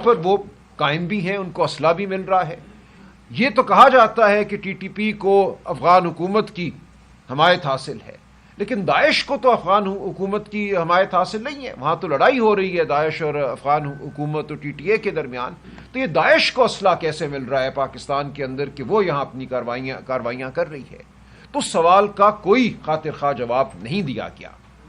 پر وہ قائم بھی ہیں، ان کو اسلحہ بھی مل رہا ہے۔ یہ تو کہا جاتا ہے کہ ٹی ٹی پی کو افغان حکومت کی حمایت حاصل ہے، لیکن داعش کو تو افغان حکومت کی حمایت حاصل نہیں ہے۔ وہاں تو لڑائی ہو رہی ہے داعش اور افغان حکومت اور ٹی ٹی اے کے درمیان، تو یہ داعش کو اسلحہ کیسے مل رہا ہے پاکستان کے اندر کہ وہ یہاں اپنی کارروائیاں کر رہی ہے؟ تو سوال کا کوئی خاطر خواہ جواب نہیں دیا گیا،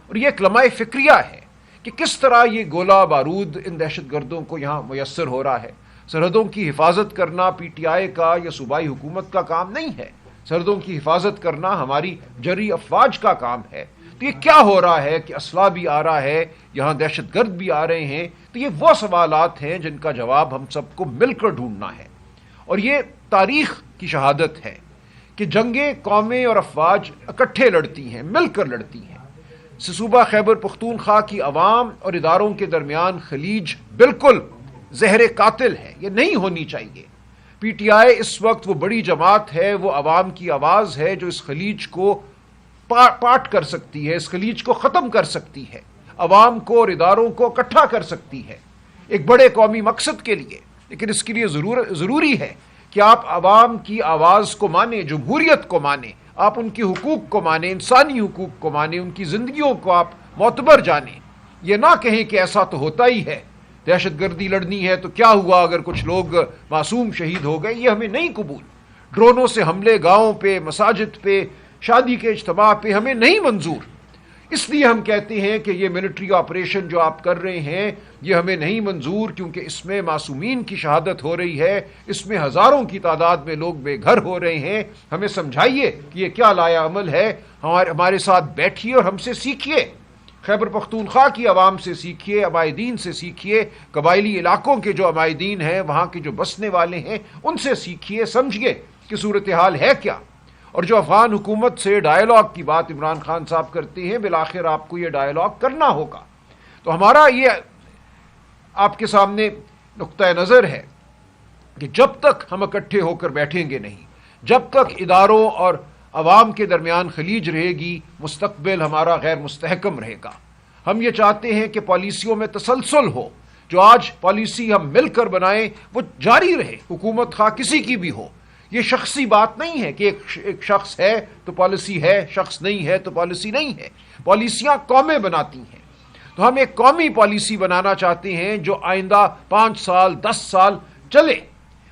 اور یہ ایک لمحہ فکریہ ہے کہ کس طرح یہ گولہ بارود ان دہشت گردوں کو یہاں میسر ہو رہا ہے۔ سرحدوں کی حفاظت کرنا پی ٹی آئی کا یا صوبائی حکومت کا کام نہیں ہے، سرحدوں کی حفاظت کرنا ہماری جری افواج کا کام ہے۔ تو یہ کیا ہو رہا ہے کہ اسلحہ بھی آ رہا ہے، یہاں دہشت گرد بھی آ رہے ہیں؟ تو یہ وہ سوالات ہیں جن کا جواب ہم سب کو مل کر ڈھونڈنا ہے، اور یہ تاریخ کی شہادت ہے کہ جنگیں قومیں اور افواج اکٹھے لڑتی ہیں، مل کر لڑتی ہیں۔ صوبہ خیبر پختونخوا کی عوام اور اداروں کے درمیان خلیج بالکل زہر قاتل ہے، یہ نہیں ہونی چاہیے۔ پی ٹی آئی اس وقت وہ بڑی جماعت ہے، وہ عوام کی آواز ہے جو اس خلیج کو پاٹ کر سکتی ہے، اس خلیج کو ختم کر سکتی ہے، عوام کو اور اداروں کو اکٹھا کر سکتی ہے ایک بڑے قومی مقصد کے لیے۔ لیکن اس کے لیے ضروری ہے کہ آپ عوام کی آواز کو مانیں، جمہوریت کو مانیں، آپ ان کے حقوق کو مانیں، انسانی حقوق کو مانیں، ان کی زندگیوں کو آپ معتبر جانیں۔ یہ نہ کہیں کہ ایسا تو ہوتا ہی ہے، دہشت گردی لڑنی ہے تو کیا ہوا اگر کچھ لوگ معصوم شہید ہو گئے، یہ ہمیں نہیں قبول۔ ڈرونوں سے حملے گاؤں پہ، مساجد پہ، شادی کے اجتماع پہ ہمیں نہیں منظور۔ اس لیے ہم کہتے ہیں کہ یہ ملٹری آپریشن جو آپ کر رہے ہیں یہ ہمیں نہیں منظور، کیونکہ اس میں معصومین کی شہادت ہو رہی ہے، اس میں ہزاروں کی تعداد میں لوگ بے گھر ہو رہے ہیں۔ ہمیں سمجھائیے کہ یہ کیا لایا عمل ہے، ہمارے ساتھ بیٹھیے اور ہم سے سیکھیے، خیبر پختونخوا کی عوام سے سیکھیے، عمائدین سے سیکھیے، قبائلی علاقوں کے جو عمائدین ہیں، وہاں کے جو بسنے والے ہیں، ان سے سیکھیے، سمجھیے کہ صورتحال ہے کیا۔ اور جو افغان حکومت سے ڈائیلاگ کی بات عمران خان صاحب کرتے ہیں، بالآخر آپ کو یہ ڈائیلاگ کرنا ہوگا۔ تو ہمارا یہ آپ کے سامنے نقطہ نظر ہے کہ جب تک ہم اکٹھے ہو کر بیٹھیں گے نہیں، جب تک اداروں اور عوام کے درمیان خلیج رہے گی، مستقبل ہمارا غیر مستحکم رہے گا۔ ہم یہ چاہتے ہیں کہ پالیسیوں میں تسلسل ہو، جو آج پالیسی ہم مل کر بنائیں وہ جاری رہے، حکومت خواہ کسی کی بھی ہو۔ یہ شخصی بات نہیں ہے کہ ایک شخص ہے تو پالیسی ہے، شخص نہیں ہے تو پالیسی نہیں ہے۔ پالیسیاں قومیں بناتی ہیں، تو ہم ایک قومی پالیسی بنانا چاہتے ہیں جو آئندہ 5 سال 10 سال چلے۔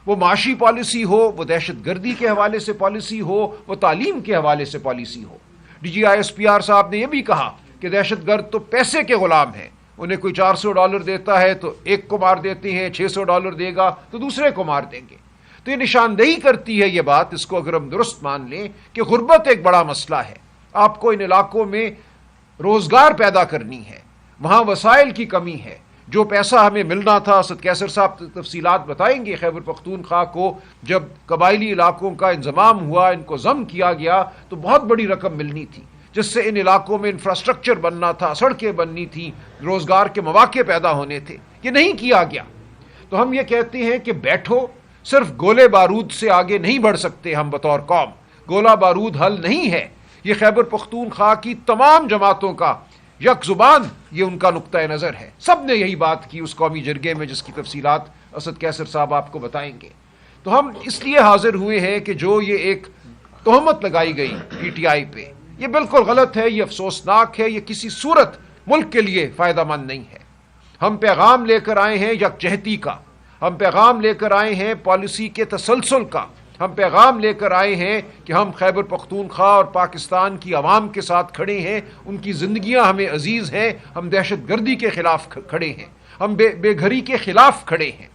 وہ معاشی پالیسی ہو، وہ دہشت گردی کے حوالے سے پالیسی ہو، وہ تعلیم کے حوالے سے پالیسی ہو۔ D G I S P R صاحب نے یہ بھی کہا کہ دہشت گرد تو پیسے کے غلام ہیں، انہیں کوئی $400 دیتا ہے تو ایک کو مار دیتے ہیں، $600 دے گا تو دوسرے کو مار دیں گے۔ تو یہ نشاندہی کرتی ہے یہ بات، اس کو اگر ہم درست مان لیں، کہ غربت ایک بڑا مسئلہ ہے۔ آپ کو ان علاقوں میں روزگار پیدا کرنی ہے، وہاں وسائل کی کمی ہے۔ جو پیسہ ہمیں ملنا تھا، اسد کیسر صاحب تفصیلات بتائیں گے، خیبر پختونخوا کو جب قبائلی علاقوں کا انضمام ہوا، ان کو ضم کیا گیا تو بہت بڑی رقم ملنی تھی، جس سے ان علاقوں میں انفراسٹرکچر بننا تھا، سڑکیں بننی تھیں، روزگار کے مواقع پیدا ہونے تھے، یہ نہیں کیا گیا۔ تو ہم یہ کہتے ہیں کہ بیٹھو، صرف گولے بارود سے آگے نہیں بڑھ سکتے ہم بطور قوم، گولہ بارود حل نہیں ہے۔ یہ خیبر پختونخوا کی تمام جماعتوں کا یک زبان یہ ان کا نقطہ نظر ہے، سب نے یہی بات کی اس قومی جرگے میں، جس کی تفصیلات اسد کیسر صاحب آپ کو بتائیں گے۔ تو ہم اس لیے حاضر ہوئے ہیں کہ جو یہ ایک تہمت لگائی گئی پی ٹی آئی پہ، یہ بالکل غلط ہے، یہ افسوسناک ہے، یہ کسی صورت ملک کے لیے فائدہ مند نہیں ہے۔ ہم پیغام لے کر آئے ہیں یکجہتی کا، ہم پیغام لے کر آئے ہیں پالیسی کے تسلسل کا، ہم پیغام لے کر آئے ہیں کہ ہم خیبر پختونخوا اور پاکستان کی عوام کے ساتھ کھڑے ہیں، ان کی زندگیاں ہمیں عزیز ہیں، ہم دہشت گردی کے خلاف کھڑے ہیں، ہم بے گھری کے خلاف کھڑے ہیں،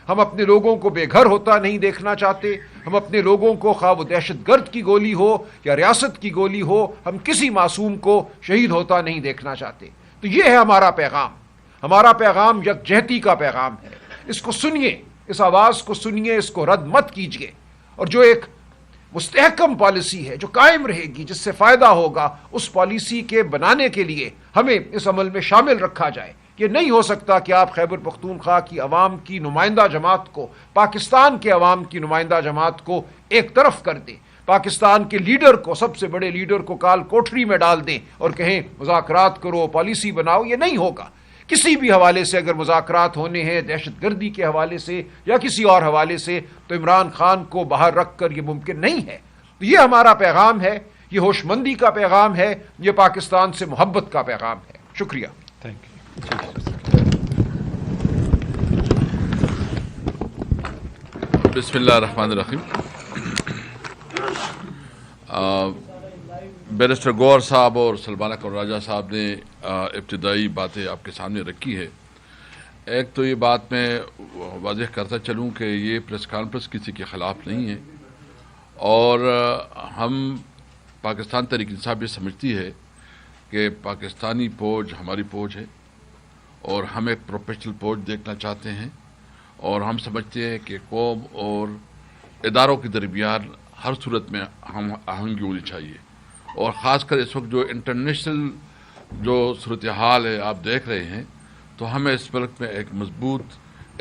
ہم اپنے لوگوں کو بے گھر ہوتا نہیں دیکھنا چاہتے، ہم اپنے لوگوں کو خواہ وہ دہشت گرد کی گولی ہو یا ریاست کی گولی ہو، ہم کسی معصوم کو شہید ہوتا نہیں دیکھنا چاہتے۔ تو یہ ہے ہمارا پیغام، ہمارا پیغام یکجہتی کا پیغام ہے۔ اس کو سنیے، اس آواز کو سنیے، اس کو رد مت کیجیے، اور جو ایک مستحکم پالیسی ہے جو قائم رہے گی، جس سے فائدہ ہوگا، اس پالیسی کے بنانے کے لیے ہمیں اس عمل میں شامل رکھا جائے۔ یہ نہیں ہو سکتا کہ آپ خیبر پختونخوا کی عوام کی نمائندہ جماعت کو، پاکستان کے عوام کی نمائندہ جماعت کو ایک طرف کر دیں، پاکستان کے لیڈر کو، سب سے بڑے لیڈر کو کال کوٹری میں ڈال دیں اور کہیں مذاکرات کرو، پالیسی بناؤ۔ یہ نہیں ہوگا۔ کسی بھی حوالے سے اگر مذاکرات ہونے ہیں دہشت گردی کے حوالے سے یا کسی اور حوالے سے، تو عمران خان کو باہر رکھ کر یہ ممکن نہیں ہے. تو یہ ہمارا پیغام ہے، یہ ہوش مندی کا پیغام ہے، یہ پاکستان سے محبت کا پیغام ہے. شکریہ. Thank you. بسم اللہ الرحمن الرحیم. بیرسٹر گوہر صاحب اور سلمانہ راجہ صاحب نے ابتدائی باتیں آپ کے سامنے رکھی ہے. ایک تو یہ بات میں واضح کرتا چلوں کہ یہ پریس کانفرنس کسی کے خلاف نہیں ہے، اور ہم پاکستان تحریک انصاف یہ سمجھتی ہے کہ پاکستانی فوج ہماری فوج ہے، اور ہم ایک پروفیشنل فوج دیکھنا چاہتے ہیں، اور ہم سمجھتے ہیں کہ قوم اور اداروں کے درمیان ہر صورت میں ہم آہنگی ہونی چاہیے. اور خاص کر اس وقت جو انٹرنیشنل جو صورتحال ہے آپ دیکھ رہے ہیں، تو ہمیں اس ملک میں ایک مضبوط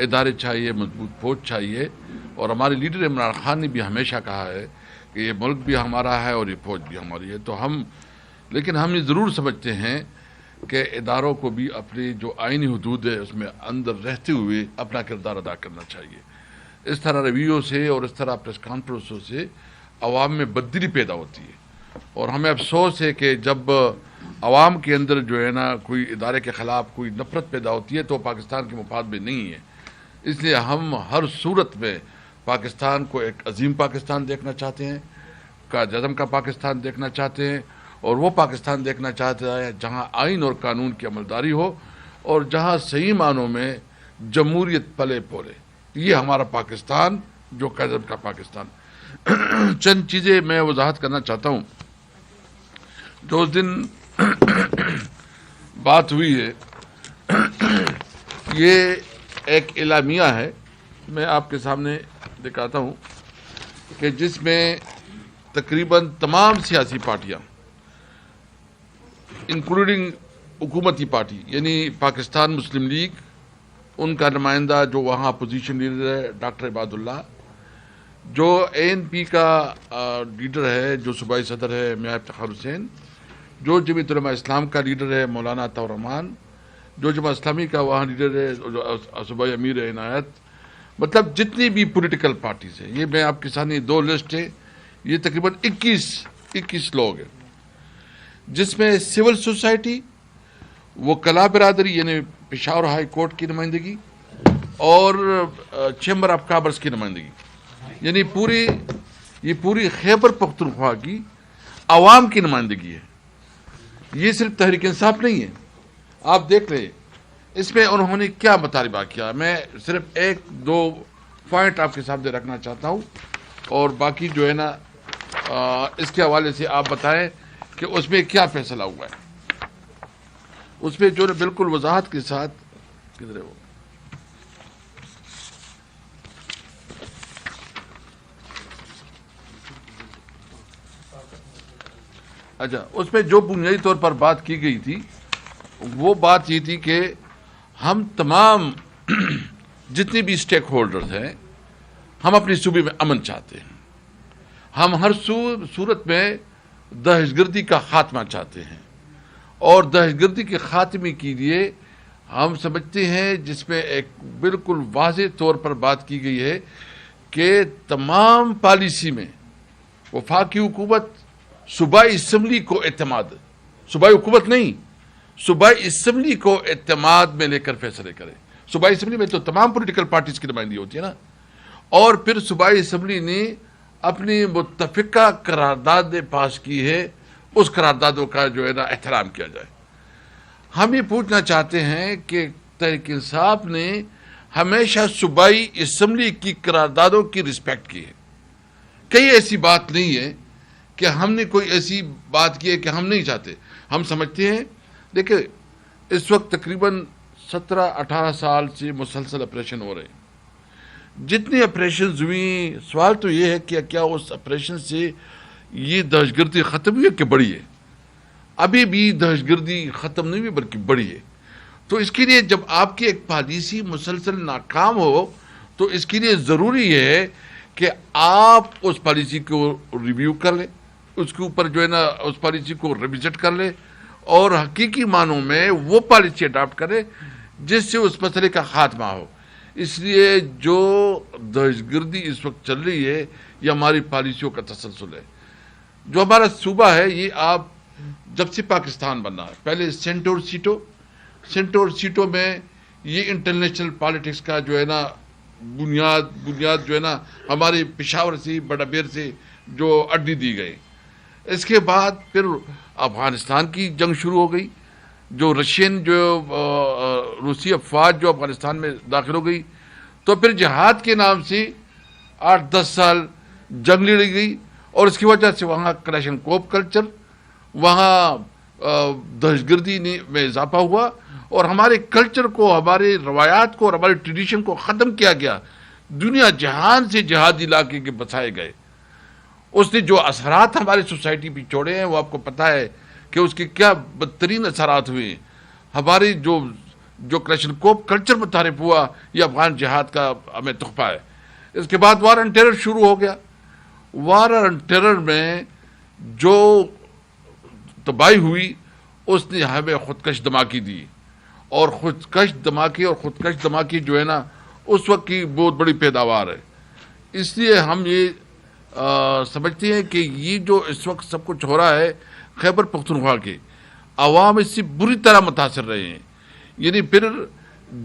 ادارے چاہیے، مضبوط فوج چاہیے. اور ہمارے لیڈر عمران خان نے بھی ہمیشہ کہا ہے کہ یہ ملک بھی ہمارا ہے اور یہ فوج بھی ہماری ہے. تو لیکن ہم یہ ضرور سمجھتے ہیں کہ اداروں کو بھی اپنی جو آئینی حدود ہے اس میں اندر رہتے ہوئے اپنا کردار ادا کرنا چاہیے. اس طرح رویوں سے اور اس طرح پریس کانفرنسوں سے عوام میں بددلی پیدا ہوتی ہے، اور ہمیں افسوس ہے کہ جب عوام کے اندر جو ہے نا کوئی ادارے کے خلاف کوئی نفرت پیدا ہوتی ہے تو پاکستان کے مفاد میں نہیں ہے. اس لیے ہم ہر صورت میں پاکستان کو ایک عظیم پاکستان دیکھنا چاہتے ہیں، کا جزم کا پاکستان دیکھنا چاہتے ہیں، اور وہ پاکستان دیکھنا چاہتا ہے جہاں آئین اور قانون کی عملداری ہو اور جہاں صحیح معنوں میں جمہوریت پلے پولے. یہ ہمارا پاکستان جو قدم کا پاکستان. چند چیزیں میں وضاحت کرنا چاہتا ہوں. جو اس دن بات ہوئی ہے یہ ایک اعلامیہ ہے، میں آپ کے سامنے دکھاتا ہوں کہ جس میں تقریباً تمام سیاسی پارٹیاں انکلوڈنگ حکومتی پارٹی یعنی پاکستان مسلم لیگ، ان کا نمائندہ جو وہاں اپوزیشن لیڈر ہے ڈاکٹر عباد اللہ، جو ANP کا لیڈر ہے جو صوبائی صدر ہے میاں افتخار حسین، جو جمعیت علماء اسلام کا لیڈر ہے مولانا عطا الرحمان، جو جماعت اسلامی کا وہاں لیڈر ہے صوبائی امیر عنایت، مطلب جتنی بھی پولیٹیکل پارٹیز ہیں، یہ میں آپ کے سامنے دو لسٹ ہے، یہ تقریباً 21 لوگ ہیں، جس میں سول سوسائٹی، وکلاء برادری یعنی پشاور ہائی کورٹ کی نمائندگی، اور چیمبر آف کامرس کی نمائندگی، یعنی یہ پوری خیبر پختونخوا کی عوام کی نمائندگی ہے. یہ صرف تحریک انصاف نہیں ہے. آپ دیکھ لیں اس میں انہوں نے کیا مطالبہ کیا. میں صرف ایک دو پوائنٹ آپ کے سامنے رکھنا چاہتا ہوں، اور باقی جو ہے نا اس کے حوالے سے آپ بتائیں کہ اس میں کیا فیصلہ ہوا ہے. اس میں جو بالکل وضاحت کے ساتھ کدھر ہے وہ اچھا، اس میں جو بنیادی طور پر بات کی گئی تھی وہ بات یہ تھی کہ ہم تمام جتنے بھی اسٹیک ہولڈرز ہیں ہم اپنی صوبے میں امن چاہتے ہیں. ہم ہر صورت میں دہشت گردی کا خاتمہ چاہتے ہیں، اور دہشت گردی کے خاتمے کے لیے ہم سمجھتے ہیں جس میں ایک بالکل واضح طور پر بات کی گئی ہے کہ تمام پالیسی میں وفاقی حکومت صوبائی اسمبلی کو اعتماد، صوبائی حکومت نہیں، صوبائی اسمبلی کو اعتماد میں لے کر فیصلے کرے. صوبائی اسمبلی میں تو تمام پولیٹیکل پارٹیز کی نمائندگی ہوتی ہے نا، اور پھر صوبائی اسمبلی نے اپنی متفقہ قرارداد پاس کی ہے، اس قراردادوں کا جو ہے نا احترام کیا جائے. ہم یہ پوچھنا چاہتے ہیں کہ تحریک انصاف نے ہمیشہ صوبائی اسمبلی کی قراردادوں کی رسپیکٹ کی ہے. کہیں ایسی بات نہیں ہے کہ ہم نے کوئی ایسی بات کی ہے کہ ہم نہیں چاہتے. ہم سمجھتے ہیں، دیکھیں اس وقت تقریباً 17-18 سال سے مسلسل آپریشن ہو رہے ہیں. جتنی آپریشنز ہوئی، سوال تو یہ ہے کہ کیا اس آپریشن سے یہ دہشت گردی ختم ہوئی ہے کہ بڑھی ہے؟ ابھی بھی دہشت گردی ختم نہیں ہوئی بلکہ بڑھی ہے. تو اس کے لیے جب آپ کی ایک پالیسی مسلسل ناکام ہو تو اس کے لیے ضروری ہے کہ آپ اس پالیسی کو ریویو کر لیں، اس کے اوپر جو ہے نا اس پالیسی کو ریوزٹ کر لیں، اور حقیقی معنوں میں وہ پالیسی اڈاپٹ کریں جس سے اس مسئلے کا خاتمہ ہو. اس لیے جو دہشت گردی اس وقت چل رہی ہے یہ ہماری پالیسیوں کا تسلسل ہے. جو ہمارا صوبہ ہے یہ آپ جب سے پاکستان بنا ہے پہلے سینٹ اور سیٹوں میں یہ انٹرنیشنل پالیٹکس کا جو ہے نا بنیاد جو ہے نا ہمارے پشاور سے بڑا بیر سے جو اڈی دی گئی. اس کے بعد پھر افغانستان کی جنگ شروع ہو گئی, جو روسی افواج جو افغانستان میں داخل ہو گئی, تو پھر جہاد کے نام سے 8-10 سال جنگ لڑی گئی, اور اس کی وجہ سے وہاں کلاشن کوپ کلچر, وہاں دہشت گردی میں اضافہ ہوا, اور ہمارے کلچر کو, ہمارے روایات کو اور ہمارے ٹریڈیشن کو ختم کیا گیا. دنیا جہان سے جہادی علاقے کے بسائے گئے. اس نے جو اثرات ہمارے سوسائٹی پہ چھوڑے ہیں وہ آپ کو پتہ ہے کہ اس کے کیا بدترین اثرات ہوئے ہیں. ہماری جو کلاشن کوپ کلچر متعارف ہوا یہ افغان جہاد کا ہمیں تحفہ ہے. اس کے بعد وار اینڈ ٹیرر شروع ہو گیا. وار اینڈ ٹیرر میں جو تباہی ہوئی اس نے ہمیں خودکش دھماکی دی, اور خودکش دھماکی جو ہے نا اس وقت کی بہت بڑی پیداوار ہے. اس لیے ہم یہ سمجھتے ہیں کہ یہ جو اس وقت سب کچھ ہو رہا ہے خیبر پختونخوا کے عوام اس سے بری طرح متاثر رہے ہیں. یعنی پھر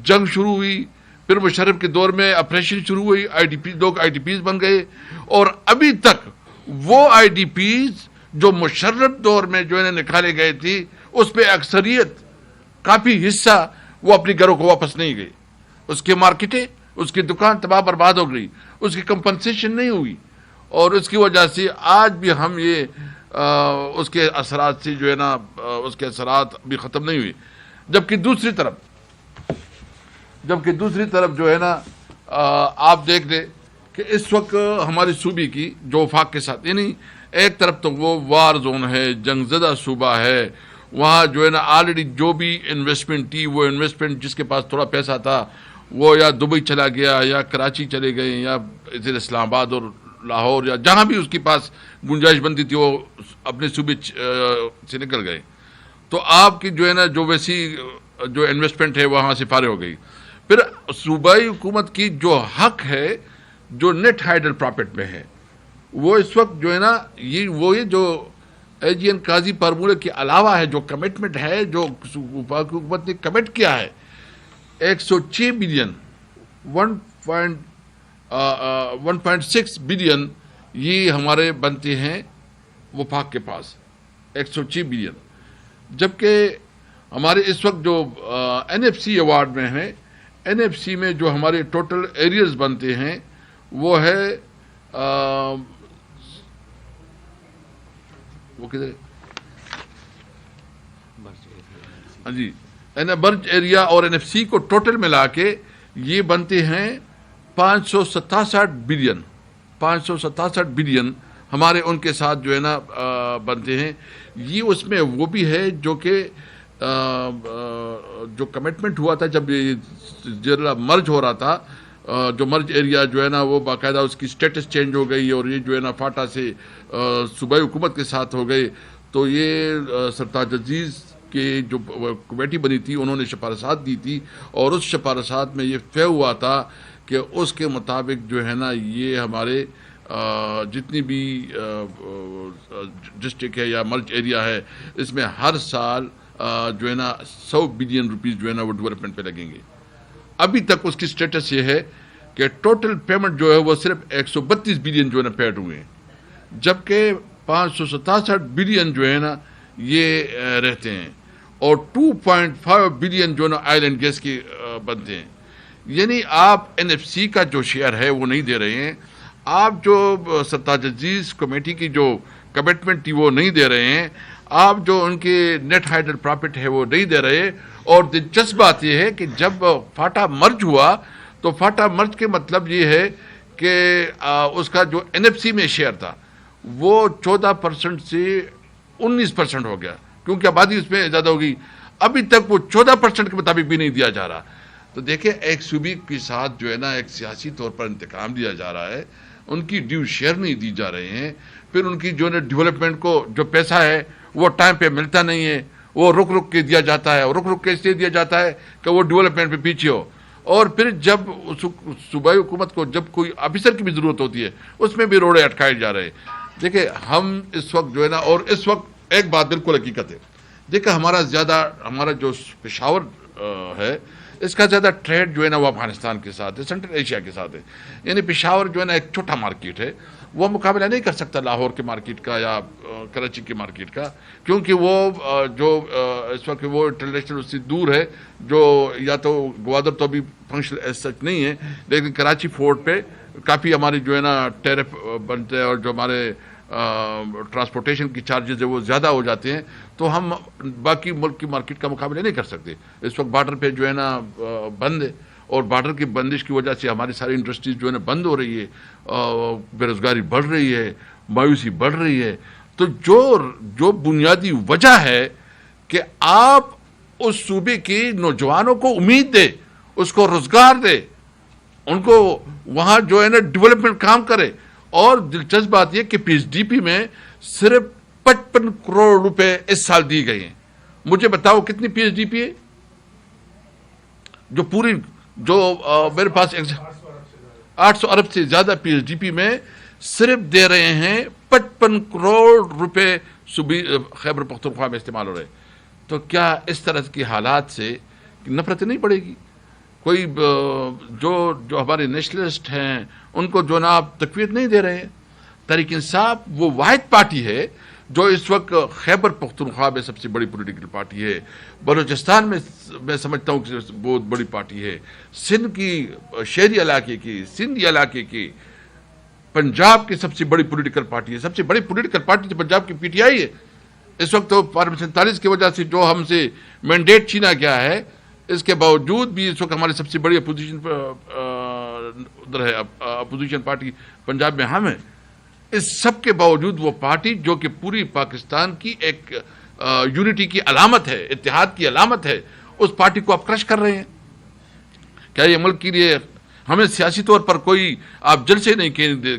جنگ شروع ہوئی, پھر مشرف کے دور میں آپریشن شروع ہوئی, لوگ آئی ڈی پیز بن گئے, اور ابھی تک وہ آئی ڈی پیز جو مشرف دور میں جو انہیں نکالے گئے تھی اس پہ اکثریت کافی حصہ وہ اپنی گھروں کو واپس نہیں گئے. اس کے مارکیٹیں, اس کی دکان تباہ برباد ہو گئی, اس کی کمپنسیشن نہیں ہوئی, اور اس کی وجہ سے آج بھی ہم یہ اس کے اثرات سے جو ہے نا اس کے اثرات بھی ختم نہیں ہوئے. جبکہ دوسری طرف جو ہے نا آپ دیکھ لیں کہ اس وقت ہماری صوبے کی جو وفاق کے ساتھ, یعنی ایک طرف تو وہ وار زون ہے, جنگ زدہ صوبہ ہے, وہاں جو ہے نا آلریڈی جو بھی انویسٹمنٹ تھی وہ انویسٹمنٹ جس کے پاس تھوڑا پیسہ تھا وہ یا دبئی چلا گیا یا کراچی چلے گئے یا ادھر اسلام آباد اور لاہور یا جہاں بھی اس کے پاس گنجائش بنتی تھی وہ اپنے صوبے سے نکل گئے. تو آپ کی جو ہے نا جو ویسی جو انویسٹمنٹ ہے وہاں سے فارغ ہو گئی. پھر صوبائی حکومت کی جو حق ہے جو نیٹ ہائیڈل پراپرٹ میں ہے وہ اس وقت جو ہے نا یہ جو ایجین قاضی فارمولے کے علاوہ ہے, جو کمٹمنٹ ہے جو وفاقی حکومت نے کمٹ کیا ہے 106 بلین 1.6 بلین یہ ہمارے بنتے ہیں وفاق کے پاس 106 بلین. جبکہ ہمارے اس وقت جو این ایف سی ایوارڈ میں ہیں, این ایف سی میں جو ہمارے ٹوٹل ایریاز بنتے ہیں وہ ہے وہ کدھر جی برج ایریا اور این ایف سی کو ٹوٹل ملا کے یہ بنتے ہیں 567 بلین ہمارے ان کے ساتھ جو ہے نا بنتے ہیں. یہ اس میں وہ بھی ہے جو کہ جو کمٹمنٹ ہوا تھا جب یہ مرج ہو رہا تھا, جو مرج ایریا جو ہے نا وہ باقاعدہ اس کی سٹیٹس چینج ہو گئی اور یہ جو ہے نا فاٹا سے صوبائی حکومت کے ساتھ ہو گئے. تو یہ سرتاج عزیز کی جو کمیٹی بنی تھی انہوں نے سفارشات دی تھی, اور اس سفارشات میں یہ طے ہوا تھا کہ اس کے مطابق جو ہے نا یہ ہمارے جتنی بھی ڈسٹرکٹ ہے یا مرج ایریا ہے اس میں ہر سال جو ہے نا 100 بلین روپیز جو ہے نا وہ ڈیولپمنٹ پہ لگیں گے. ابھی تک اس کی سٹیٹس یہ ہے کہ ٹوٹل پیمنٹ جو ہے وہ صرف 132 بلین جو ہے نا پیڈ ہوئے ہیں, جبکہ 567 بلین جو ہے نا یہ رہتے ہیں, اور 2.5 بلین جو ہے نا آئل اینڈ گیس کے بنتے ہیں. یعنی آپ این ایف سی کا جو شیئر ہے وہ نہیں دے رہے ہیں, آپ جو سرتاج عزیز کمیٹی کی جو کمٹمنٹ تھی وہ نہیں دے رہے ہیں, آپ جو ان کے نیٹ ہائیڈل پراپرٹ ہے وہ نہیں دے رہے. اور دلچسپ بات یہ ہے کہ جب فاٹا مرج ہوا تو فاٹا مرج کے مطلب یہ ہے کہ اس کا جو این ایف سی میں شیئر تھا وہ 14% سے 19% ہو گیا, کیونکہ آبادی اس میں زیادہ ہوگی. ابھی تک وہ 14% کے مطابق بھی نہیں دیا جا رہا. تو دیکھیں ایک صوبے کے ساتھ جو ہے نا ایک سیاسی طور پر انتقام دیا جا رہا ہے, ان کی ڈیو شیئر نہیں دی جا رہے ہیں. پھر ان کی جو ڈیولپمنٹ کو جو پیسہ ہے وہ ٹائم پہ ملتا نہیں ہے, وہ رک رک کے دیا جاتا ہے، اور رک رک کے اس لیے دیا جاتا ہے کہ وہ ڈیولپمنٹ پہ پیچھے ہو. اور پھر جب صوبائی حکومت کو جب کوئی آفیسر کی بھی ضرورت ہوتی ہے اس میں بھی روڑے اٹکائے جا رہے ہیں. دیکھیں ہم اس وقت جو ہے نا، اور اس وقت ایک بات بالکل حقیقت ہے، دیکھیں ہمارا جو پشاور ہے اس کا زیادہ ٹریڈ جو ہے نا وہ افغانستان کے ساتھ ہے، سینٹرل ایشیا کے ساتھ ہے. یعنی پشاور جو ہے نا ایک چھوٹا مارکیٹ ہے، وہ مقابلہ نہیں کر سکتا لاہور کے مارکیٹ کا یا کراچی کے مارکیٹ کا، کیونکہ وہ جو اس وقت وہ انٹرنیشنل اس سے دور ہے. جو یا تو گوادر تو ابھی فنکشنل ایز سچ نہیں ہے، لیکن کراچی فورٹ پہ کافی ہماری جو ہے نا ٹیرف بنتے ہیں، اور جو ہمارے ٹرانسپورٹیشن کی چارجز ہے وہ زیادہ ہو جاتے ہیں، تو ہم باقی ملک کی مارکیٹ کا مقابلہ نہیں کر سکتے. اس وقت بارڈر پہ جو ہے نا بند ہے، اور بارڈر کی بندش کی وجہ سے ہماری ساری انڈسٹریز جو ہے نا بند ہو رہی ہے، بے روزگاری بڑھ رہی ہے، مایوسی بڑھ رہی ہے. تو جو بنیادی وجہ ہے کہ آپ اس صوبے کے نوجوانوں کو امید دے، اس کو روزگار دے، ان کو وہاں جو ہے نا ڈیولپمنٹ کام کرے. اور دلچسپ بات یہ کہ پی ایس ڈی پی میں صرف 55 کروڑ روپے اس سال دی گئی ہیں. مجھے بتاؤ کتنی پی ایس ڈی پی ہے جو پوری جو میرے پاس 800 ارب سے زیادہ پی ایس ڈی پی میں صرف دے رہے ہیں 55 کروڑ روپے خیبر پختونخوا میں استعمال ہو رہے. تو کیا اس طرح کی حالات سے نفرت نہیں پڑے گی؟ کوئی جو ہمارے نیشنلسٹ ہیں ان کو جو نا آپ تقویت نہیں دے رہے ہیں. تحریک انصاف وہ واحد پارٹی ہے جو اس وقت خیبر پختونخوا میں سب سے بڑی پولیٹیکل پارٹی ہے. بلوچستان میں سمجھتا ہوں کہ بہت بڑی پارٹی ہے. سندھ کی شہری علاقے کی، سندھی علاقے کی، پنجاب کی سب سے بڑی پولیٹیکل پارٹی ہے. سب سے بڑی پولیٹیکل پارٹی تو پنجاب کی پی ٹی آئی ہے. اس وقت تو فارم 47 کی وجہ سے جو ہم سے مینڈیٹ چھینا گیا ہے، اس کے باوجود بھی اس وقت ہماری سب سے بڑی اپوزیشن پارٹی پنجاب میں ہم ہیں. اس سب کے باوجود وہ پارٹی جو کہ پوری پاکستان کی ایک یونٹی کی علامت ہے، اتحاد کی علامت ہے، اس پارٹی کو آپ کرش کر رہے ہیں. کیا یہ ملک کے لیے ہمیں سیاسی طور پر کوئی آپ جلسے نہیں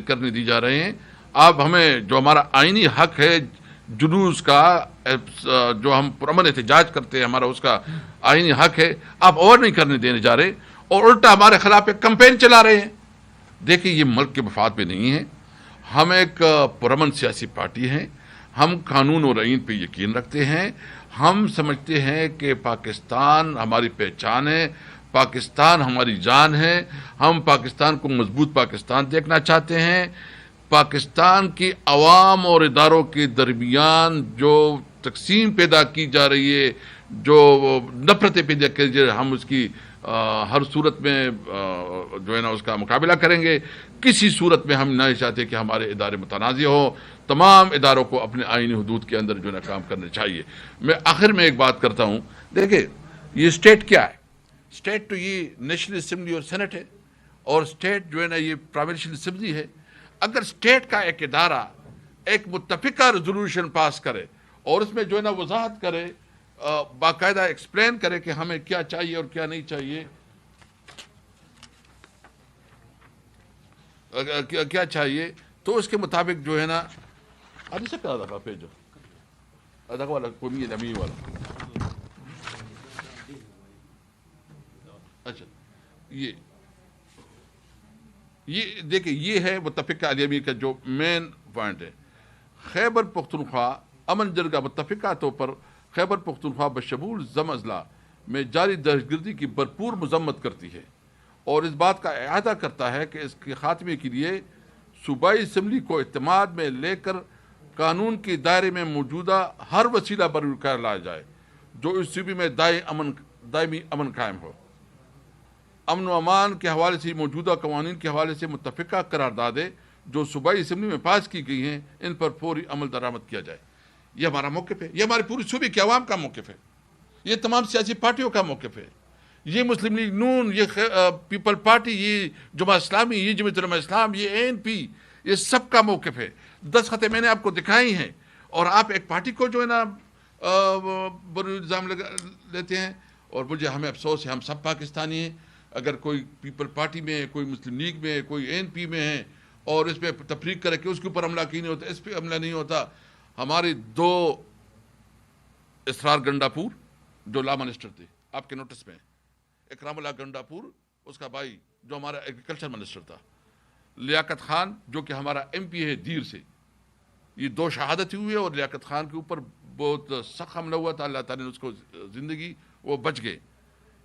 کرنے دی جا رہے ہیں؟ آپ ہمیں جو ہمارا آئینی حق ہے جلوس کا، جو ہم پرامن احتجاج کرتے ہیں، ہمارا اس کا آئینی حق ہے، آپ اور نہیں کرنے دینے جا رہے، اور الٹا ہمارے خلاف ایک کمپین چلا رہے ہیں. دیکھیں یہ ملک کے مفاد میں نہیں ہے. ہم ایک پرامن سیاسی پارٹی ہیں، ہم قانون اور آئین پہ یقین رکھتے ہیں. ہم سمجھتے ہیں کہ پاکستان ہماری پہچان ہے، پاکستان ہماری جان ہے. ہم پاکستان کو مضبوط پاکستان دیکھنا چاہتے ہیں. پاکستان کی عوام اور اداروں کے درمیان جو تقسیم پیدا کی جا رہی ہے، جو نفرتیں پیدا کی جا رہی ہیں، ہم اس کی ہر صورت میں جو ہے نا اس کا مقابلہ کریں گے. کسی صورت میں ہم نہیں چاہتے کہ ہمارے ادارے متنازع ہوں. تمام اداروں کو اپنے آئینی حدود کے اندر جو ہے نا کام کرنے چاہیے. میں آخر میں ایک بات کرتا ہوں، دیکھیں یہ اسٹیٹ کیا ہے؟ اسٹیٹ تو یہ نیشنل اسمبلی اور سینٹ ہے، اور اسٹیٹ جو ہے نا یہ پروونشل اسمبلی ہے. اگر اسٹیٹ کا ایک ادارہ ایک متفقہ ریزولوشن پاس کرے اور اس میں جو ہے نا وضاحت کرے، باقاعدہ ایکسپلین کرے کہ ہمیں کیا چاہیے اور کیا نہیں چاہیے، کیا چاہیے، تو اس کے مطابق جو ہے نا اچھا یہ دیکھیں یہ ہے متفقہ علیمی کا جو مین پوائنٹ ہے. خیبر پختونخوا امن جرگہ متفقہ طور پر خیبر پختونخوا بشمول ضم اضلاع میں جاری دہشت گردی کی بھرپور مذمت کرتی ہے، اور اس بات کا اعادہ کرتا ہے کہ اس کے خاتمے کے لیے صوبائی اسمبلی کو اعتماد میں لے کر قانون کے دائرے میں موجودہ ہر وسیلہ برقرار لایا جائے جو اس صوبے میں دائمی امن قائم ہو. امن و امان کے حوالے سے موجودہ قوانین کے حوالے سے متفقہ قراردادیں جو صوبائی اسمبلی میں پاس کی گئی ہیں ان پر فوری عمل درآمد کیا جائے. یہ ہمارا موقف ہے، یہ ہمارے پوری صوبے کے عوام کا موقف ہے، یہ تمام سیاسی پارٹیوں کا موقف ہے. یہ مسلم لیگ نون، یہ پیپل پارٹی، یہ جماعت اسلامی، یہ جمعیت علماء اسلام، یہ اے این پی، یہ سب کا موقف ہے. دستخطیں میں نے آپ کو دکھائی ہیں، اور آپ ایک پارٹی کو جو ہے نا الزام لیتے ہیں. اور ہمیں افسوس ہے، ہم سب پاکستانی ہیں. اگر کوئی پیپل پارٹی میں ہے، کوئی مسلم لیگ میں ہے، کوئی اے این پی میں ہے، اور اس پہ تفریق کرے کہ اس کے اوپر حملہ کی نہیں ہوتا، اس پہ حملہ نہیں ہوتا. ہماری دو اسرار گنڈاپور جو لا منسٹر تھے آپ کے نوٹس میں، اکرام اللہ گنڈاپور اس کا بھائی جو ہمارا ایگریکلچر منسٹر تھا، لیاقت خان جو کہ ہمارا ایم پی ہے دیر سے، یہ دو شہادت ہوئی ہے اور لیاقت خان کے اوپر بہت سخت حملہ ہوا تھا، اللہ تعالیٰ نے اس کو زندگی، وہ بچ گئے.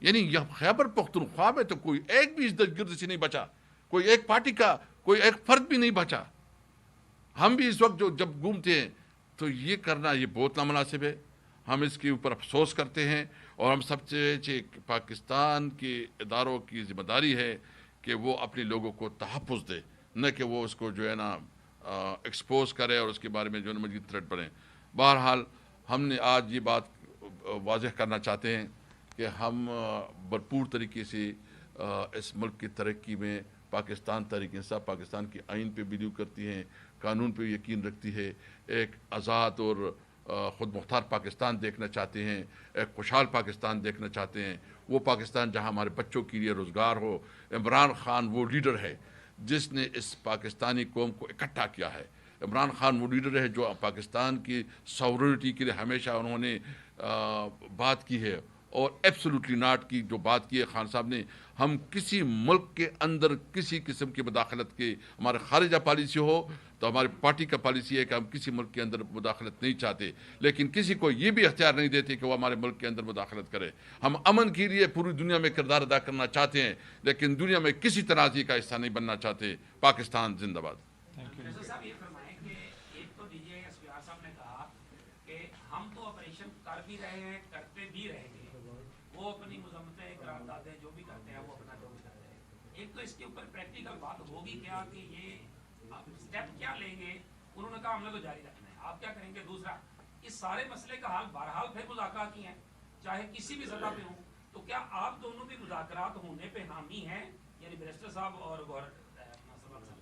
یعنی یہ خیبر پختونخوا میں تو کوئی ایک بھی اس دہشت گرد سے نہیں بچا، کوئی ایک پارٹی کا کوئی ایک فرد بھی نہیں بچا. ہم بھی اس وقت جو جب گھومتے ہیں تو یہ کرنا یہ بہت نامناسب ہے. ہم اس کے اوپر افسوس کرتے ہیں اور ہم سب سے پاکستان کے اداروں کی ذمہ داری ہے کہ وہ اپنے لوگوں کو تحفظ دے، نہ کہ وہ اس کو جو ہے نا ایکسپوز کرے اور اس کے بارے میں جو ہے نا مزید تھریٹ بنے. بہرحال ہم نے آج یہ بات واضح کرنا چاہتے ہیں کہ ہم بھرپور طریقے سے اس ملک کی ترقی میں پاکستان تحریک انصاف پاکستان کی آئین پہ بلیو کرتی ہیں، قانون پہ یقین رکھتی ہے، ایک آزاد اور خود مختار پاکستان دیکھنا چاہتے ہیں، ایک خوشحال پاکستان دیکھنا چاہتے ہیں، وہ پاکستان جہاں ہمارے بچوں کے لیے روزگار ہو. عمران خان وہ لیڈر ہے جس نے اس پاکستانی قوم کو اکٹھا کیا ہے. عمران خان وہ لیڈر ہے جو پاکستان کی ساورنٹی کے لیے ہمیشہ انہوں نے بات کی ہے، اور ایبسولوٹلی ناٹ کی جو بات کی ہے خان صاحب نے. ہم کسی ملک کے اندر کسی قسم کی مداخلت کے، ہمارے خارجہ پالیسی ہو تو ہماری پارٹی کا پالیسی ہے کہ ہم کسی ملک کے اندر مداخلت نہیں چاہتے، لیکن کسی کو یہ بھی اختیار نہیں دیتے کہ وہ ہمارے ملک کے اندر مداخلت کرے. ہم امن کے لیے پوری دنیا میں کردار ادا کرنا چاہتے ہیں، لیکن دنیا میں کسی تنازع کا حصہ نہیں بننا چاہتے. پاکستان زندہ باد. صاحب یہ فرمائیں کہ ایک تو D G S P R صاحب نے کہا کہ ہم تو آپریشن کر بھی رہے ہیں، کرتے بھی رہیں گے، وہ اپنی مذمتیں قراردادیں جو بھی کرتے ہیں وہ اپنا جو بھی کرتے ہیں. ایک تو اس کے اوپر پریکٹیکل بات ہوگی کیا کہ یہ اسٹیپ کیا لیں گے؟ انہوں نے کہا ہم نے تو جاری رکھنا ہے، آپ کیا کریں گے؟ دوسرا، اس سارے مسئلے کا حل بہرحال پھر مذاکرات کی ہیں، چاہے کسی بھی سطح پہ ہوں، تو کیا آپ دونوں بھی مذاکرات ہونے پہ حامی ہیں، یعنی منسٹر صاحب اور گورنر؟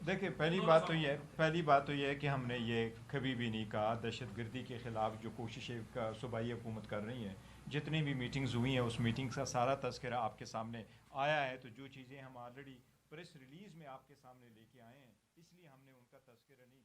دیکھیں پہلی بات تو یہ ہے کہ ہم نے یہ کبھی بھی نہیں کہا دہشت گردی کے خلاف جو کوششیں صوبائی حکومت کر رہی ہیں، جتنی بھی میٹنگز ہوئی ہیں اس میٹنگ کا سارا تذکرہ آپ کے سامنے آیا ہے. تو جو چیزیں ہم آلریڈی پریس ریلیز میں آپ کے سامنے لے کے آئے ہیں، اس لیے ہم نے ان کا تذکرہ نہیں کیا.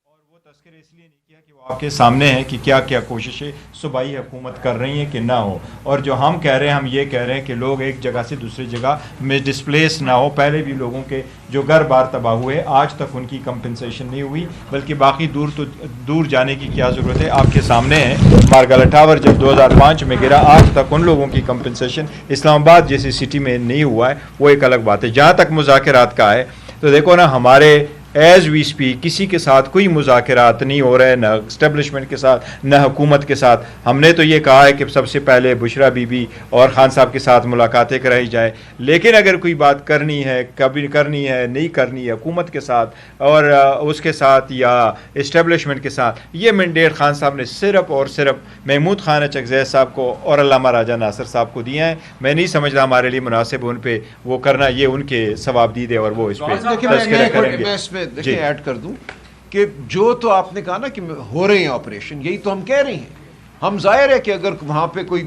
اور وہ تذکرہ اس لیے نہیں کیا کہ وہ آپ کے سامنے ہے کہ کیا کیا کوششیں صوبائی حکومت کر رہی ہیں کہ نہ ہو. اور جو ہم کہہ رہے ہیں، ہم یہ کہہ رہے ہیں کہ لوگ ایک جگہ سے دوسری جگہ میں ڈسپلیس نہ ہو. پہلے بھی لوگوں کے جو گھر بار تباہ ہوئے، آج تک ان کی کمپنسیشن نہیں ہوئی، بلکہ باقی دور جانے کی کیا ضرورت ہے. آپ کے سامنے ہے مارگالا ٹاور جب 2005 میں گرا، آج تک ان لوگوں کی کمپنسیشن اسلام آباد جیسی سٹی میں نہیں ہوا ہے. وہ ایک الگ بات ہے. جہاں تک مذاکرات کا ہے تو دیکھو نا، ہمارے ایز وی اسپیک کسی کے ساتھ کوئی مذاکرات نہیں ہو رہے، نہ اسٹیبلشمنٹ کے ساتھ نہ حکومت کے ساتھ. ہم نے تو یہ کہا ہے کہ سب سے پہلے بشرا بی بی اور خان صاحب کے ساتھ ملاقاتیں کرائی جائے، لیکن اگر کوئی بات کرنی ہے، کبھی کرنی ہے، نہیں کرنی ہے حکومت کے ساتھ اور اس کے ساتھ یا اسٹیبلشمنٹ کے ساتھ، یہ مینڈیٹ خان صاحب نے صرف اور صرف محمود خان چکزئی صاحب کو اور علامہ راجہ ناصر صاحب کو دیا ہے. میں نہیں سمجھتا ہمارے لیے مناسب ان پہ وہ کرنا، یہ ان کے ثواب دید ہے اور وہ اس پہ تذکرہ کریں گے. دیکھیں ایڈ کر دوں کہ جو تو آپ نے کہا نا کہ ہو رہے ہیں آپریشن، یہی تو ہم کہہ رہے ہیں. ہم ظاہر ہے کہ اگر وہاں پہ کوئی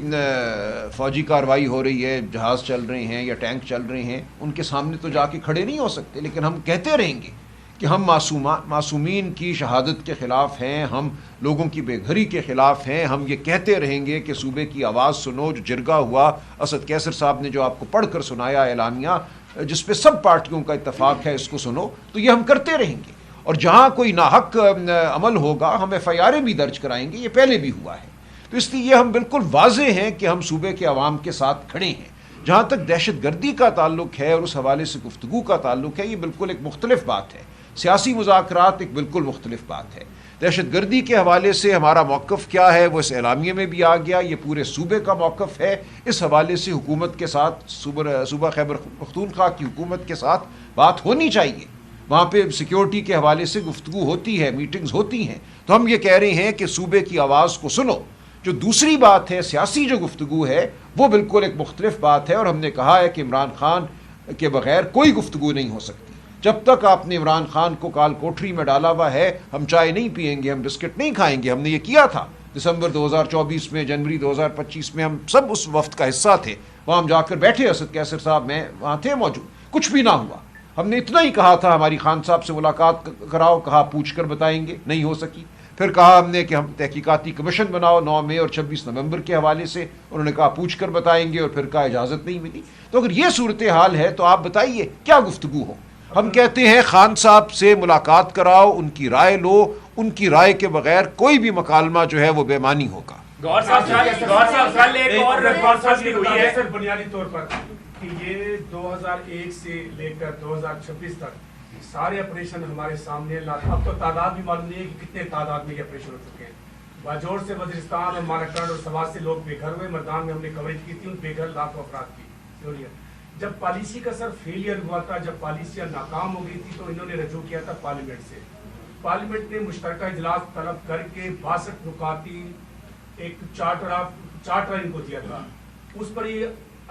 فوجی کارروائی ہو رہی ہے، جہاز چل رہے ہیں یا ٹینک چل رہے ہیں، ان کے سامنے تو جا کے کھڑے نہیں ہو سکتے، لیکن ہم کہتے رہیں گے کہ ہم معصومین کی شہادت کے خلاف ہیں، ہم لوگوں کی بے گھری کے خلاف ہیں. ہم یہ کہتے رہیں گے کہ صوبے کی آواز سنو. جو جرگہ ہوا اسد کیسر صاحب نے جو آپ کو پڑھ کر سنایا اعلامیہ، جس پہ سب پارٹیوں کا اتفاق ہے، اس کو سنو. تو یہ ہم کرتے رہیں گے، اور جہاں کوئی ناحق عمل ہوگا ہم ایف آئی آریں بھی درج کرائیں گے. یہ پہلے بھی ہوا ہے. تو اس لیے ہم بالکل واضح ہیں کہ ہم صوبے کے عوام کے ساتھ کھڑے ہیں. جہاں تک دہشت گردی کا تعلق ہے اور اس حوالے سے گفتگو کا تعلق ہے، یہ بالکل ایک مختلف بات ہے. سیاسی مذاکرات ایک بالکل مختلف بات ہے. دہشت گردی کے حوالے سے ہمارا موقف کیا ہے وہ اس اعلامیے میں بھی آ گیا. یہ پورے صوبے کا موقف ہے. اس حوالے سے حکومت کے ساتھ صوبہ خیبر پختونخوا کی حکومت کے ساتھ بات ہونی چاہیے. وہاں پہ سیکیورٹی کے حوالے سے گفتگو ہوتی ہے، میٹنگز ہوتی ہیں. تو ہم یہ کہہ رہے ہیں کہ صوبے کی آواز کو سنو. جو دوسری بات ہے، سیاسی جو گفتگو ہے، وہ بالکل ایک مختلف بات ہے. اور ہم نے کہا ہے کہ عمران خان کے بغیر کوئی گفتگو نہیں ہو سکتی. جب تک آپ نے عمران خان کو کال کوٹری میں ڈالا ہوا ہے، ہم چائے نہیں پیئیں گے، ہم بسکٹ نہیں کھائیں گے. ہم نے یہ کیا تھا دسمبر 2024 میں، جنوری 2025 میں. ہم سب اس وفد کا حصہ تھے. وہاں ہم جا کر بیٹھے، اسد کیسر صاحب میں وہاں تھے موجود. کچھ بھی نہ ہوا. ہم نے اتنا ہی کہا تھا ہماری خان صاحب سے ملاقات کراؤ، کہا پوچھ کر بتائیں گے، نہیں ہو سکی. پھر کہا ہم نے کہ ہم تحقیقاتی کمیشن بناؤ 9 مئی اور 26 نومبر کے حوالے سے، انہوں نے کہا پوچھ کر بتائیں گے، اور پھر کہا اجازت نہیں ملی. تو اگر یہ صورتحال ہے تو آپ بتائیے کیا گفتگو ہو. ہم کہتے ہیں خان صاحب سے ملاقات کراؤ، ان کی رائے لو، ان کی رائے کے بغیر کوئی بھی مکالمہ جو ہے وہ بے معنی ہوگا. گور صاحب کل ایک اور کانفرنس بھی ہوئی ہے سر، بنیادی طور پر کہ یہ 2001 سے لے کر 2026 تک سارے آپریشن ہمارے سامنے، اب تو تعداد بھی معلوم نہیں ہے کہ کتنے تعداد میں یہ آپریشن ہو چکے ہیں. باجوڑ سے وزیرستان اور مالاکنڈ اور سوات سے لوگ بے گھر ہوئے. میدان میں ہم نے کوریج کی تھی، ان بے گھر لاکھوں افراد کی. جب پالیسی کا سر فیلئر ہوا تھا، جب پالیسیاں ناکام ہو گئی تھی، تو انہوں نے رجوع کیا تھا پارلیمنٹ سے. پارلیمنٹ نے مشترکہ اجلاس طلب کر کے 62 نکاتی ایک چارٹر ان کو دیا تھا. اس پر یہ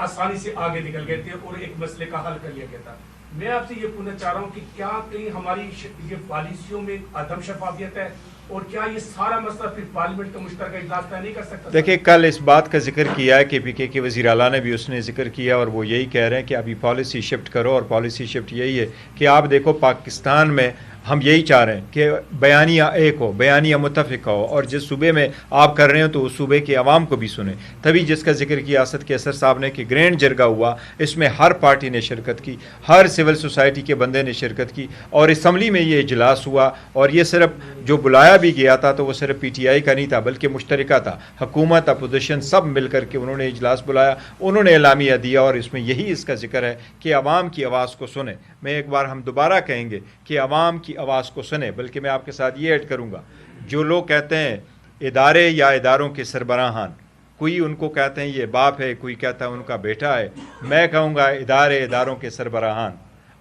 آسانی سے آگے نکل گئے تھے اور ایک مسئلے کا حل کر لیا گیا تھا. میں آپ سے یہ پوچھنا چاہ رہا ہوں کہ کیا کہیں ہماری یہ پالیسیوں میں عدم شفافیت ہے، اور کیا یہ سارا مسئلہ پھر پارلیمنٹ کا مشترکہ اجلاس طے نہیں کر سکتا؟ دیکھیں، کل اس بات کا ذکر کیا ہے کہ پی کے کے وزیر اعلیٰ نے بھی اس نے ذکر کیا، اور وہ یہی کہہ رہے ہیں کہ ابھی پالیسی شفٹ کرو. اور پالیسی شفٹ یہی ہے کہ آپ دیکھو پاکستان میں ہم یہی چاہ رہے ہیں کہ بیانیہ ایک ہو، بیانیہ متفق ہو، اور جس صوبے میں آپ کر رہے ہو تو اس صوبے کے عوام کو بھی سنیں. تبھی جس کا ذکر کیا اسد کیسر صاحب نے کہ گرینڈ جرگہ ہوا، اس میں ہر پارٹی نے شرکت کی، ہر سول سوسائٹی کے بندے نے شرکت کی، اور اسمبلی میں یہ اجلاس ہوا. اور یہ صرف جو بلایا بھی گیا تھا تو وہ صرف پی ٹی آئی کا نہیں تھا بلکہ مشترکہ تھا. حکومت، اپوزیشن سب مل کر کے انہوں نے اجلاس بلایا، انہوں نے اعلامیہ دیا، اور اس میں یہی اس کا ذکر ہے کہ عوام کی آواز کو سنیں. میں ایک بار ہم دوبارہ کہیں گے کہ عوام کی آواز کو سنیں. بلکہ میں آپ کے ساتھ یہ ایڈ کروں گا، جو لوگ کہتے ہیں ادارے یا اداروں کے سربراہان، کوئی ان کو کہتے ہیں یہ باپ ہے، کوئی کہتا ہے ان کا بیٹا ہے. میں کہوں گا ادارے اداروں کے سربراہان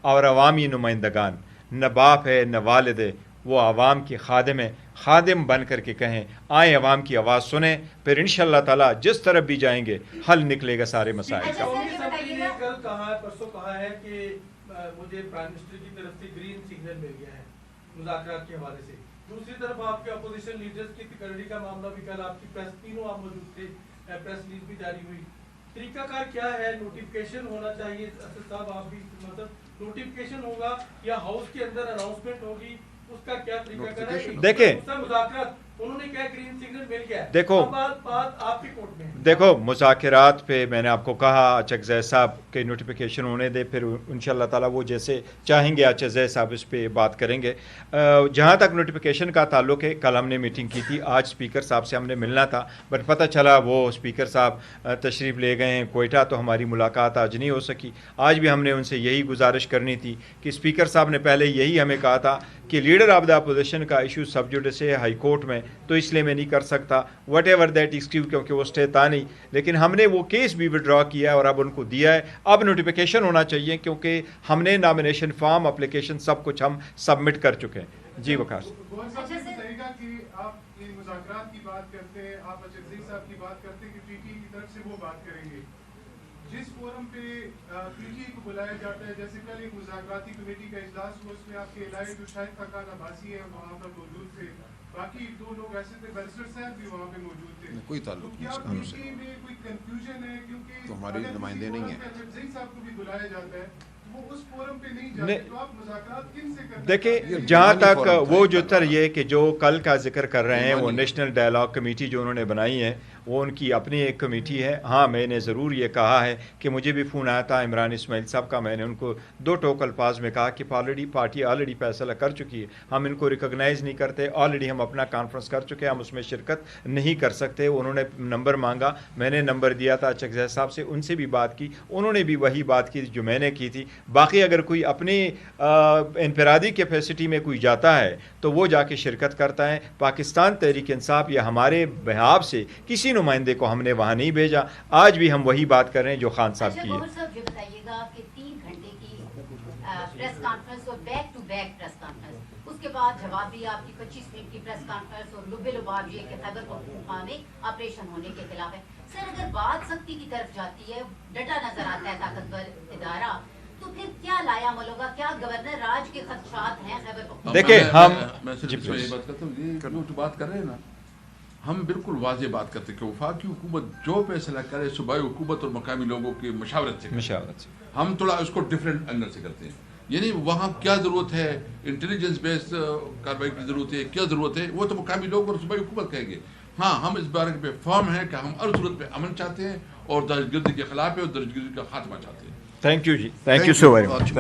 اور عوامی نمائندگان نہ باپ ہے نہ والد ہے، وہ عوام کے خادم ہیں. خادم بن کر کے کہیں آئیں عوام کی آواز سنیں، پھر انشاءاللہ تعالیٰ جس طرف بھی جائیں گے حل نکلے گا سارے مسائل کا. کل کہا ہے، پرسوں کہا ہے کہ مجھے پرائم منسٹر کی طرف سے گرین سگنل مل گیا ہے مذاکرات کے حوالے سے. دوسری طرف آپ کے اپوزیشن لیڈرز کی تقرری کا معاملہ بھی، کل آپ کی پریس، تینوں آپ موجود تھے، پریس ریلیز بھی جاری ہوئی. طریقہ کار کیا ہے؟ نوٹیفیکیشن ہونا چاہیے، اسد صاحب آپ بھی، مطلب نوٹیفیکیشن ہوگا یا ہاؤس کے اندر اناؤنسمنٹ ہوگی، اس کا کیا طریقہ کار ہے؟ دیکھیں، مذاکرات انہوں نے کیا گرین سگنل مل گیا ہے. دیکھو بات آپ کی کورٹ میں ہے. دیکھو مذاکرات پہ میں نے آپ کو کہا اچک زید صاحب کے نوٹیفیکیشن ہونے دے، پھر انشاءاللہ تعالیٰ وہ جیسے چاہیں گے اچک زید صاحب اس پہ بات کریں گے. جہاں تک نوٹیفیکیشن کا تعلق ہے، کل ہم نے میٹنگ کی تھی، آج اسپیکر صاحب سے ہم نے ملنا تھا، بٹ پتہ چلا وہ اسپیکر صاحب تشریف لے گئے ہیں کوئٹہ، تو ہماری ملاقات آج نہیں ہو سکی. آج بھی ہم نے ان سے یہی گزارش کرنی تھی کہ اسپیکر صاحب نے پہلے یہی ہمیں کہا تھا کہ لیڈر آف دا اپوزیشن کا ایشو سب جوڈس ہے ہائی کورٹ میں، تو اس لیے میں نہیں کر سکتا وٹ ایور دیٹ ایکسکیوز، کیونکہ وہ اسٹے تھا نہیں. لیکن ہم نے وہ کیس بھی وڈرا کیا ہے اور اب ان کو دیا ہے. اب نوٹیفیکیشن ہونا چاہیے کیونکہ ہم نے نامینیشن فارم، اپلیکیشن سب کچھ ہم سبمٹ کر چکے ہیں. جی وقار آپ مذاکرات کی بات کرتے ہیں، آپ اچک زئی صاحب کی بات کرتے ہیں کہ پی ٹی آئی کی طرف سے وہ بات کریں گے. جس فورم پہ پی ٹی آئی کو بلایا جاتا ہے، جیسے کل ایک مذاکراتی کمیٹی کا اجلاس ہوا، اس میں آپ کے علاوہ جو شاہد خاقان عباسی ہے وہاں پر موجود تھے، باقی 2 لوگ ایسے تھے، بیرسٹر صاحب بھی وہاں پہ موجود تھے. کوئی تعلق نہیں اس کیا پی ٹی آئی میں کوئی کنفیوژن ہے؟ کیونکہ تو ہمارے نمائندے نہیں ہیں. اچک زئی صاحب کو بھی بلایا جاتا ہے، وہ اس فورم پہ نہیں جاتے، تو آپ مذاکرات کن سے کرتے ہیں؟ دیکھیں، جہاں تک وہ جو تر یہ کہ جو کل کا ذکر کر رہے ہیں، وہ نیشنل ڈائلاگ کمیٹی جو انہوں نے بنائی ہے، وہ ان کی اپنی ایک کمیٹی ہے. ہاں میں نے ضرور یہ کہا ہے کہ مجھے بھی فون آیا تھا عمران اسماعیل صاحب کا، میں نے ان کو 2 ٹوک الفاظ میں کہا کہ پارٹی آلریڈی فیصلہ کر چکی ہے، ہم ان کو ریکگنائز نہیں کرتے، آلریڈی ہم اپنا کانفرنس کر چکے ہیں، ہم اس میں شرکت نہیں کر سکتے. انہوں نے نمبر مانگا، میں نے نمبر دیا تھا اچک زید صاحب سے، ان سے بھی بات کی، انہوں نے بھی وہی بات کی جو میں نے کی تھی. باقی اگر کوئی اپنی انفرادی کیپیسٹی میں کوئی جاتا ہے تو وہ جا کے شرکت کرتا ہے. پاکستان تحریک انصاف یا ہمارے بہاب سے کسی نمائندے کو ہم نے وہاں نہیں بھیجا. آج بھی ہم وہی بات کر رہے ہیں جو خان صاحب کی ہے. صاحب یہ بتائیے گا کہ 3 گھنٹے کی پریس کانفرنس اور back to back press conference, اس کے بعد جواب بھی آپ کی 25 منٹ کی پریس کانفرنس، اور لبے لباب یہ کہ خیبر پختونخوا میں آپریشن ہونے کے خلاف ہے. سر اگر بات سختی کی طرف جاتی ہے، ڈٹا نظر آتا ہے طاقتور ادارہ، تو پھر کیا لایا عمل ہوگا؟ کیا گورنر راج کے خدشات ہیں خیبر پختونخوا؟ دیکھیں ہم یہ بات کرتا ہوں، یہ جو بات کر رہے ہیں نا، ہم بالکل واضح بات کرتے ہیں کہ وفاقی حکومت جو فیصلہ کرے صوبائی حکومت اور مقامی لوگوں کی مشاورت سے، ہم تھوڑا اس کو ڈفرینٹ اینگل سے کرتے ہیں. یعنی وہاں کیا ضرورت ہے، انٹیلیجنس بیسڈ کارروائی کی ضرورت ہے، کیا ضرورت ہے، وہ تو مقامی لوگ اور صوبائی حکومت کہیں گے. ہاں ہم اس بارے پہ فارم ہیں کہ ہم ہر صورت پہ امن چاہتے ہیں اور دہشت گردی کے خلاف ہے اور دہشت گردی کا خاتمہ چاہتے ہیں. تھینک یو جی، thank you so very much.